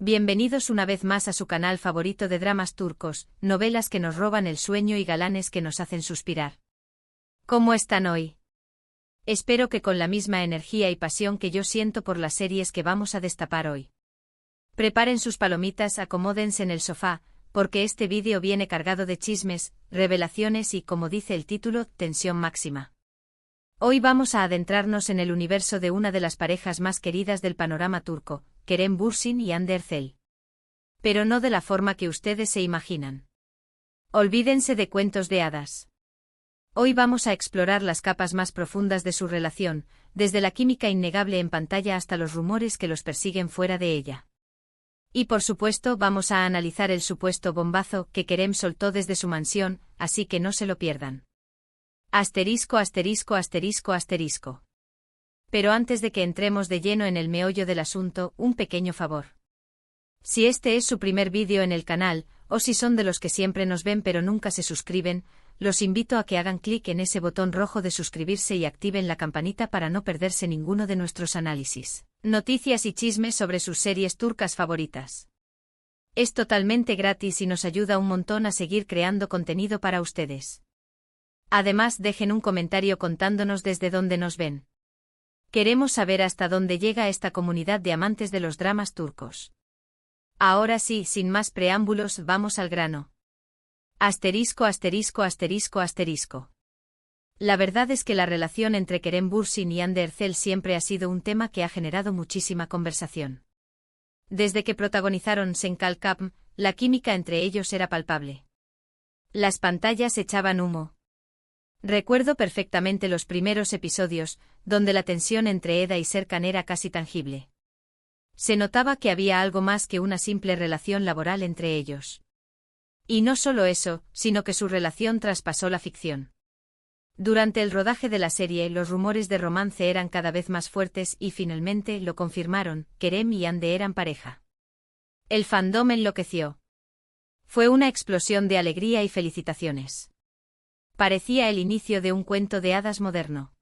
Bienvenidos una vez más a su canal favorito de dramas turcos, novelas que nos roban el sueño y galanes que nos hacen suspirar. ¿Cómo están hoy? Espero que con la misma energía y pasión que yo siento por las series que vamos a destapar hoy. Preparen sus palomitas, acomódense en el sofá, porque este vídeo viene cargado de chismes, revelaciones y, como dice el título, tensión máxima. Hoy vamos a adentrarnos en el universo de una de las parejas más queridas del panorama turco, Kerem Bürsin y Hande Erçel. Pero no de la forma que ustedes se imaginan. Olvídense de cuentos de hadas. Hoy vamos a explorar las capas más profundas de su relación, desde la química innegable en pantalla hasta los rumores que los persiguen fuera de ella. Y por supuesto vamos a analizar el supuesto bombazo que Kerem soltó desde su mansión, así que no se lo pierdan. Asterisco, asterisco, asterisco, asterisco. Pero antes de que entremos de lleno en el meollo del asunto, un pequeño favor. Si este es su primer vídeo en el canal, o si son de los que siempre nos ven pero nunca se suscriben, los invito a que hagan clic en ese botón rojo de suscribirse y activen la campanita para no perderse ninguno de nuestros análisis, noticias y chismes sobre sus series turcas favoritas. Es totalmente gratis y nos ayuda un montón a seguir creando contenido para ustedes. Además, dejen un comentario contándonos desde dónde nos ven. Queremos saber hasta dónde llega esta comunidad de amantes de los dramas turcos. Ahora sí, sin más preámbulos, vamos al grano. Asterisco, asterisco, asterisco, asterisco. La verdad es que la relación entre Kerem Bürsin y Hande Erçel siempre ha sido un tema que ha generado muchísima conversación. Desde que protagonizaron Sen Kalkapm, la química entre ellos era palpable. Las pantallas echaban humo. Recuerdo perfectamente los primeros episodios, donde la tensión entre Eda y Serkan era casi tangible. Se notaba que había algo más que una simple relación laboral entre ellos. Y no solo eso, sino que su relación traspasó la ficción. Durante el rodaje de la serie, los rumores de romance eran cada vez más fuertes y finalmente lo confirmaron: Kerem y Hande eran pareja. El fandom enloqueció. Fue una explosión de alegría y felicitaciones. Parecía el inicio de un cuento de hadas moderno.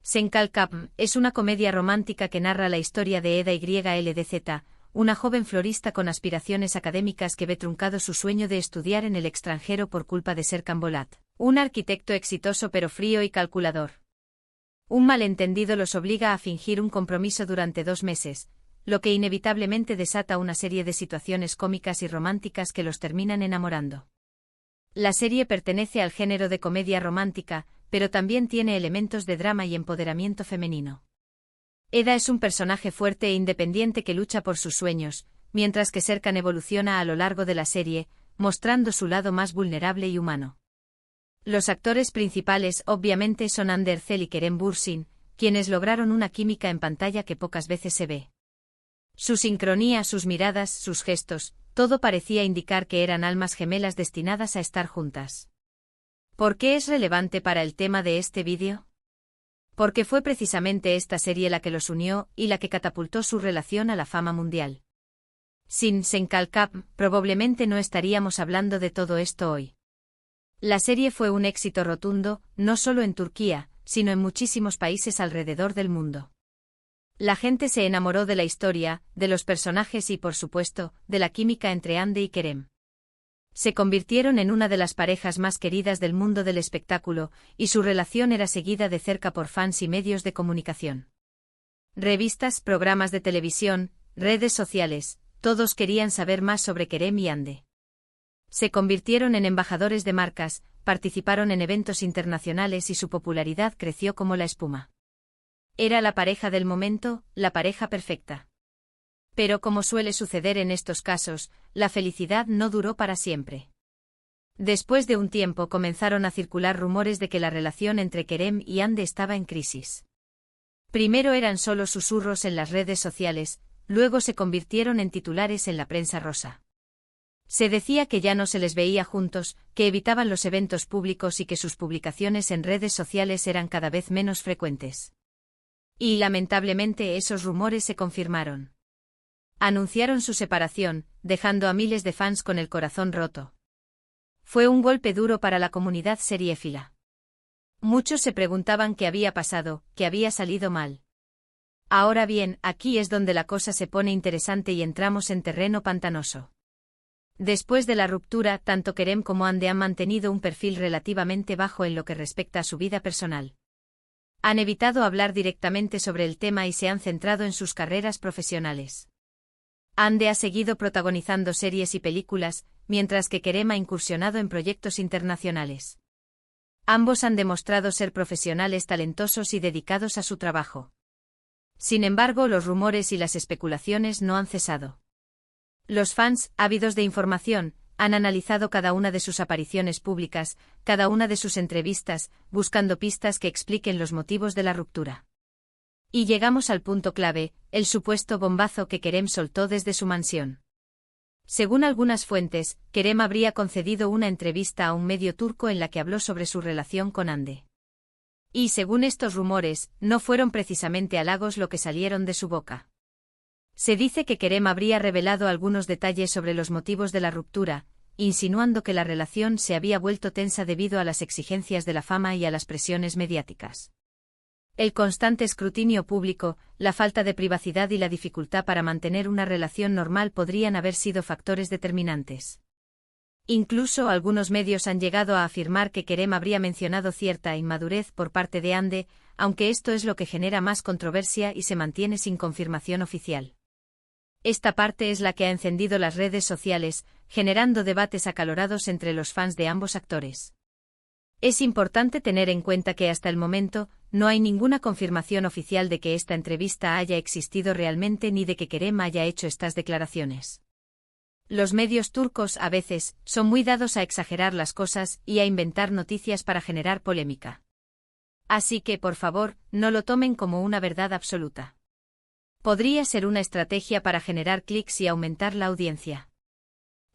Sen Kalkapm es una comedia romántica que narra la historia de Eda YLDZ, una joven florista con aspiraciones académicas que ve truncado su sueño de estudiar en el extranjero por culpa de Serkan Bolat, un arquitecto exitoso pero frío y calculador. Un malentendido los obliga a fingir un compromiso durante 2 meses, lo que inevitablemente desata una serie de situaciones cómicas y románticas que los terminan enamorando. La serie pertenece al género de comedia romántica, pero también tiene elementos de drama y empoderamiento femenino. Eda es un personaje fuerte e independiente que lucha por sus sueños, mientras que Serkan evoluciona a lo largo de la serie, mostrando su lado más vulnerable y humano. Los actores principales obviamente son Hande Erçel y Kerem Bürsin, quienes lograron una química en pantalla que pocas veces se ve. Su sincronía, sus miradas, sus gestos, todo parecía indicar que eran almas gemelas destinadas a estar juntas. ¿Por qué es relevante para el tema de este vídeo? Porque fue precisamente esta serie la que los unió y la que catapultó su relación a la fama mundial. Sin Sen Kalkapm, probablemente no estaríamos hablando de todo esto hoy. La serie fue un éxito rotundo, no solo en Turquía, sino en muchísimos países alrededor del mundo. La gente se enamoró de la historia, de los personajes y, por supuesto, de la química entre Hande y Kerem. Se convirtieron en una de las parejas más queridas del mundo del espectáculo, y su relación era seguida de cerca por fans y medios de comunicación. Revistas, programas de televisión, redes sociales, todos querían saber más sobre Kerem y Hande. Se convirtieron en embajadores de marcas, participaron en eventos internacionales y su popularidad creció como la espuma. Era la pareja del momento, la pareja perfecta. Pero como suele suceder en estos casos, la felicidad no duró para siempre. Después de un tiempo comenzaron a circular rumores de que la relación entre Kerem y Hande estaba en crisis. Primero eran solo susurros en las redes sociales, luego se convirtieron en titulares en la prensa rosa. Se decía que ya no se les veía juntos, que evitaban los eventos públicos y que sus publicaciones en redes sociales eran cada vez menos frecuentes. Y lamentablemente esos rumores se confirmaron. Anunciaron su separación, dejando a miles de fans con el corazón roto. Fue un golpe duro para la comunidad seriéfila. Muchos se preguntaban qué había pasado, qué había salido mal. Ahora bien, aquí es donde la cosa se pone interesante y entramos en terreno pantanoso. Después de la ruptura, tanto Kerem como Hande han mantenido un perfil relativamente bajo en lo que respecta a su vida personal. Han evitado hablar directamente sobre el tema y se han centrado en sus carreras profesionales. Hande ha seguido protagonizando series y películas, mientras que Kerem ha incursionado en proyectos internacionales. Ambos han demostrado ser profesionales talentosos y dedicados a su trabajo. Sin embargo, los rumores y las especulaciones no han cesado. Los fans, ávidos de información, han analizado cada una de sus apariciones públicas, cada una de sus entrevistas, buscando pistas que expliquen los motivos de la ruptura. Y llegamos al punto clave, el supuesto bombazo que Kerem soltó desde su mansión. Según algunas fuentes, Kerem habría concedido una entrevista a un medio turco en la que habló sobre su relación con Hande. Y según estos rumores, no fueron precisamente halagos lo que salieron de su boca. Se dice que Kerem habría revelado algunos detalles sobre los motivos de la ruptura, insinuando que la relación se había vuelto tensa debido a las exigencias de la fama y a las presiones mediáticas. El constante escrutinio público, la falta de privacidad y la dificultad para mantener una relación normal podrían haber sido factores determinantes. Incluso algunos medios han llegado a afirmar que Kerem habría mencionado cierta inmadurez por parte de Hande, aunque esto es lo que genera más controversia y se mantiene sin confirmación oficial. Esta parte es la que ha encendido las redes sociales, generando debates acalorados entre los fans de ambos actores. Es importante tener en cuenta que hasta el momento, no hay ninguna confirmación oficial de que esta entrevista haya existido realmente ni de que Kerem haya hecho estas declaraciones. Los medios turcos, a veces, son muy dados a exagerar las cosas y a inventar noticias para generar polémica. Así que, por favor, no lo tomen como una verdad absoluta. Podría ser una estrategia para generar clics y aumentar la audiencia.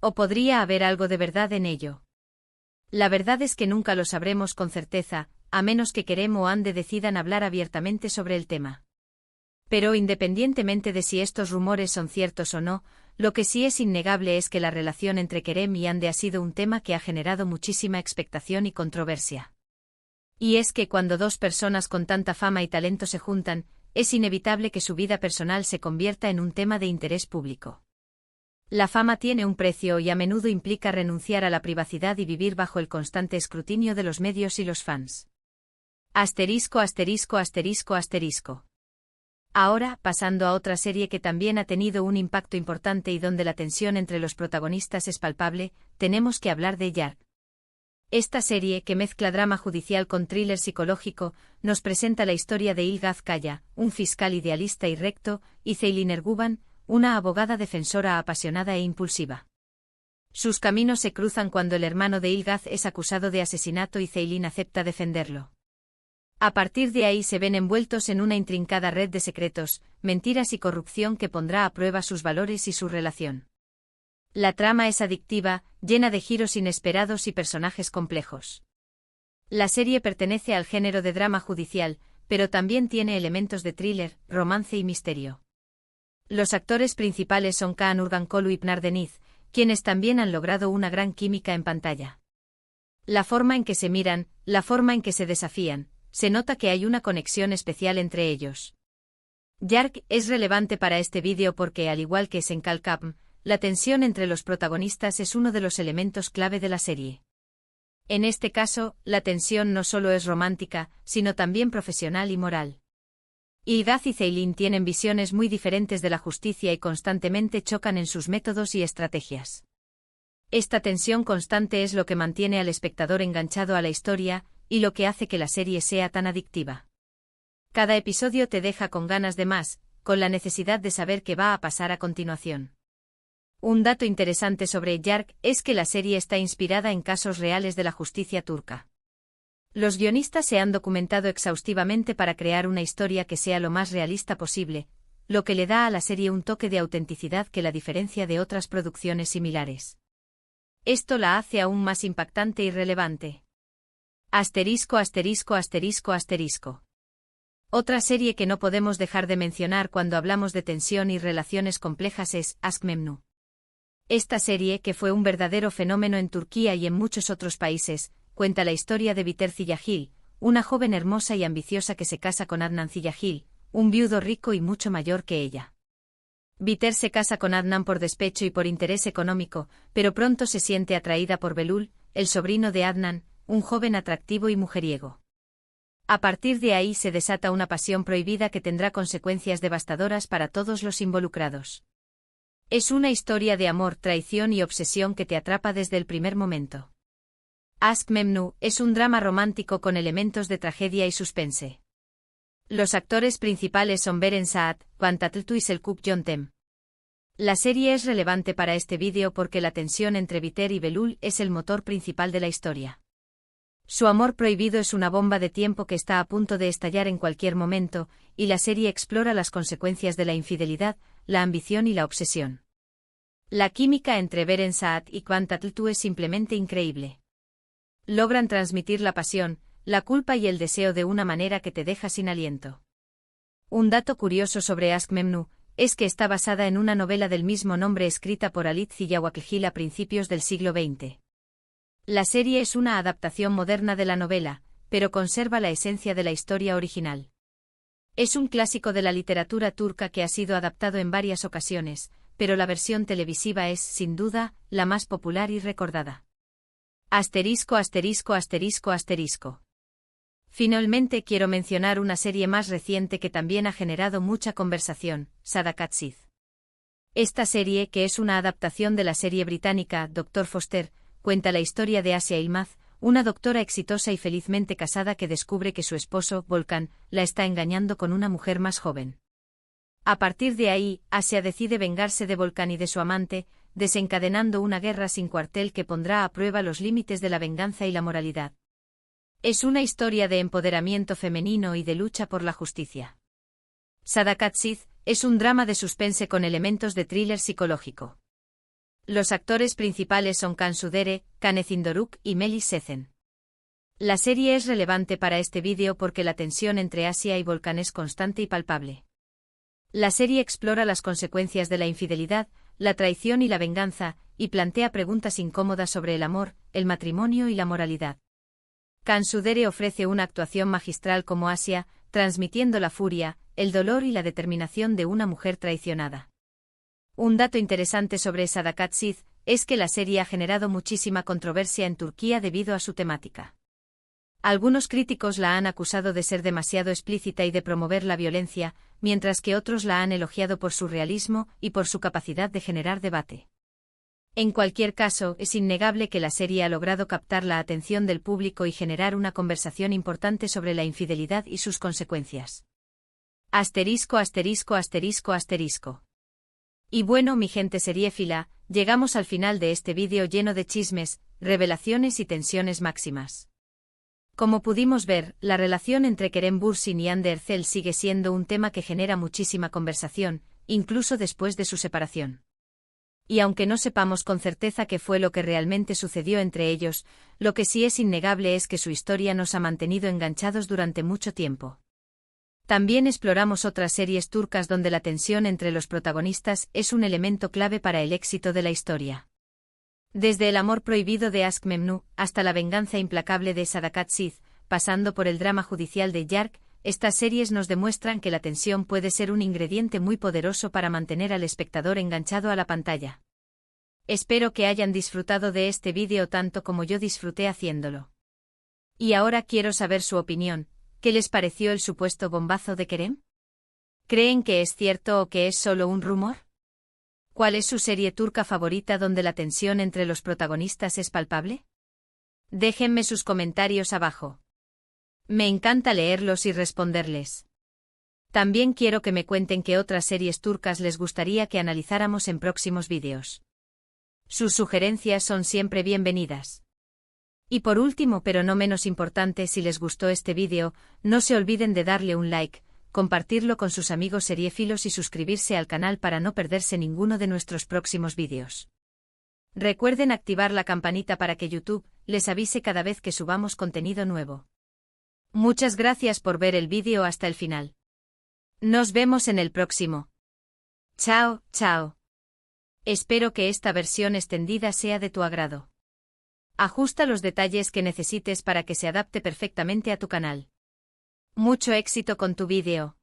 O podría haber algo de verdad en ello. La verdad es que nunca lo sabremos con certeza, a menos que Kerem o Hande decidan hablar abiertamente sobre el tema. Pero independientemente de si estos rumores son ciertos o no, lo que sí es innegable es que la relación entre Kerem y Hande ha sido un tema que ha generado muchísima expectación y controversia. Y es que cuando dos personas con tanta fama y talento se juntan, es inevitable que su vida personal se convierta en un tema de interés público. La fama tiene un precio y a menudo implica renunciar a la privacidad y vivir bajo el constante escrutinio de los medios y los fans. Asterisco, asterisco, asterisco, asterisco. Ahora, pasando a otra serie que también ha tenido un impacto importante y donde la tensión entre los protagonistas es palpable, tenemos que hablar de Yark. Esta serie, que mezcla drama judicial con thriller psicológico, nos presenta la historia de Ilgaz Kaya, un fiscal idealista y recto, y Ceylin Erguvan, una abogada defensora apasionada e impulsiva. Sus caminos se cruzan cuando el hermano de Ilgaz es acusado de asesinato y Ceylin acepta defenderlo. A partir de ahí se ven envueltos en una intrincada red de secretos, mentiras y corrupción que pondrá a prueba sus valores y su relación. La trama es adictiva, llena de giros inesperados y personajes complejos. La serie pertenece al género de drama judicial, pero también tiene elementos de thriller, romance y misterio. Los actores principales son Kaan Urgankolu y Pınar Deniz, quienes también han logrado una gran química en pantalla. La forma en que se miran, la forma en que se desafían, se nota que hay una conexión especial entre ellos. Yark es relevante para este vídeo porque, al igual que Senkalkapm, la tensión entre los protagonistas es uno de los elementos clave de la serie. En este caso, la tensión no solo es romántica, sino también profesional y moral. Ilgaz y Ceylin tienen visiones muy diferentes de la justicia y constantemente chocan en sus métodos y estrategias. Esta tensión constante es lo que mantiene al espectador enganchado a la historia, y lo que hace que la serie sea tan adictiva. Cada episodio te deja con ganas de más, con la necesidad de saber qué va a pasar a continuación. Un dato interesante sobre Yark es que la serie está inspirada en casos reales de la justicia turca. Los guionistas se han documentado exhaustivamente para crear una historia que sea lo más realista posible, lo que le da a la serie un toque de autenticidad que la diferencia de otras producciones similares. Esto la hace aún más impactante y relevante. Asterisco, asterisco, asterisco, asterisco. Otra serie que no podemos dejar de mencionar cuando hablamos de tensión y relaciones complejas es Aşk Memnu. Esta serie, que fue un verdadero fenómeno en Turquía y en muchos otros países, cuenta la historia de Biter Ziyagil, una joven hermosa y ambiciosa que se casa con Adnan Ziyagil, un viudo rico y mucho mayor que ella. Biter se casa con Adnan por despecho y por interés económico, pero pronto se siente atraída por Belul, el sobrino de Adnan, un joven atractivo y mujeriego. A partir de ahí se desata una pasión prohibida que tendrá consecuencias devastadoras para todos los involucrados. Es una historia de amor, traición y obsesión que te atrapa desde el primer momento. Aşk Memnu es un drama romántico con elementos de tragedia y suspense. Los actores principales son Beren Saat, Van Tatltu y Selçuk Yöntem. La serie es relevante para este vídeo porque la tensión entre Biter y Belul es el motor principal de la historia. Su amor prohibido es una bomba de tiempo que está a punto de estallar en cualquier momento, y la serie explora las consecuencias de la infidelidad, la ambición y la obsesión. La química entre Beren Saat y Van Tatltu es simplemente increíble. Logran transmitir la pasión, la culpa y el deseo de una manera que te deja sin aliento. Un dato curioso sobre Aşk Memnu es que está basada en una novela del mismo nombre escrita por Halit Ziyawaklgil a principios del siglo XX. La serie es una adaptación moderna de la novela, pero conserva la esencia de la historia original. Es un clásico de la literatura turca que ha sido adaptado en varias ocasiones, pero la versión televisiva es, sin duda, la más popular y recordada. Asterisco, asterisco, asterisco, asterisco. Finalmente quiero mencionar una serie más reciente que también ha generado mucha conversación, Sadakatsiz. Esta serie, que es una adaptación de la serie británica Dr. Foster, cuenta la historia de Asia Yılmaz, una doctora exitosa y felizmente casada que descubre que su esposo, Volkan, la está engañando con una mujer más joven. A partir de ahí, Asia decide vengarse de Volkan y de su amante, desencadenando una guerra sin cuartel que pondrá a prueba los límites de la venganza y la moralidad. Es una historia de empoderamiento femenino y de lucha por la justicia. Sadakatsiz es un drama de suspense con elementos de thriller psicológico. Los actores principales son Cansu Dere, Canezin Doruk y Melis Sezen. La serie es relevante para este vídeo porque la tensión entre Asia y Volkan es constante y palpable. La serie explora las consecuencias de la infidelidad, la traición y la venganza, y plantea preguntas incómodas sobre el amor, el matrimonio y la moralidad. Cansu Dere ofrece una actuación magistral como Asia, transmitiendo la furia, el dolor y la determinación de una mujer traicionada. Un dato interesante sobre Sadakatsiz es que la serie ha generado muchísima controversia en Turquía debido a su temática. Algunos críticos la han acusado de ser demasiado explícita y de promover la violencia, mientras que otros la han elogiado por su realismo y por su capacidad de generar debate. En cualquier caso, es innegable que la serie ha logrado captar la atención del público y generar una conversación importante sobre la infidelidad y sus consecuencias. Asterisco, asterisco, asterisco, asterisco. Y bueno, mi gente seriéfila, llegamos al final de este vídeo lleno de chismes, revelaciones y tensiones máximas. Como pudimos ver, la relación entre Kerem Bürsin y Hande Erçel sigue siendo un tema que genera muchísima conversación, incluso después de su separación. Y aunque no sepamos con certeza qué fue lo que realmente sucedió entre ellos, lo que sí es innegable es que su historia nos ha mantenido enganchados durante mucho tiempo. También exploramos otras series turcas donde la tensión entre los protagonistas es un elemento clave para el éxito de la historia. Desde el amor prohibido de Aşk Memnu hasta la venganza implacable de Sadakatsiz, pasando por el drama judicial de Yark, estas series nos demuestran que la tensión puede ser un ingrediente muy poderoso para mantener al espectador enganchado a la pantalla. Espero que hayan disfrutado de este vídeo tanto como yo disfruté haciéndolo. Y ahora quiero saber su opinión. ¿Qué les pareció el supuesto bombazo de Kerem? ¿Creen que es cierto o que es solo un rumor? ¿Cuál es su serie turca favorita donde la tensión entre los protagonistas es palpable? Déjenme sus comentarios abajo. Me encanta leerlos y responderles. También quiero que me cuenten qué otras series turcas les gustaría que analizáramos en próximos vídeos. Sus sugerencias son siempre bienvenidas. Y por último, pero no menos importante, si les gustó este vídeo, no se olviden de darle un like, compartirlo con sus amigos seriéfilos y suscribirse al canal para no perderse ninguno de nuestros próximos vídeos. Recuerden activar la campanita para que YouTube les avise cada vez que subamos contenido nuevo. Muchas gracias por ver el vídeo hasta el final. Nos vemos en el próximo. Chao, chao. Espero que esta versión extendida sea de tu agrado. Ajusta los detalles que necesites para que se adapte perfectamente a tu canal. Mucho éxito con tu vídeo.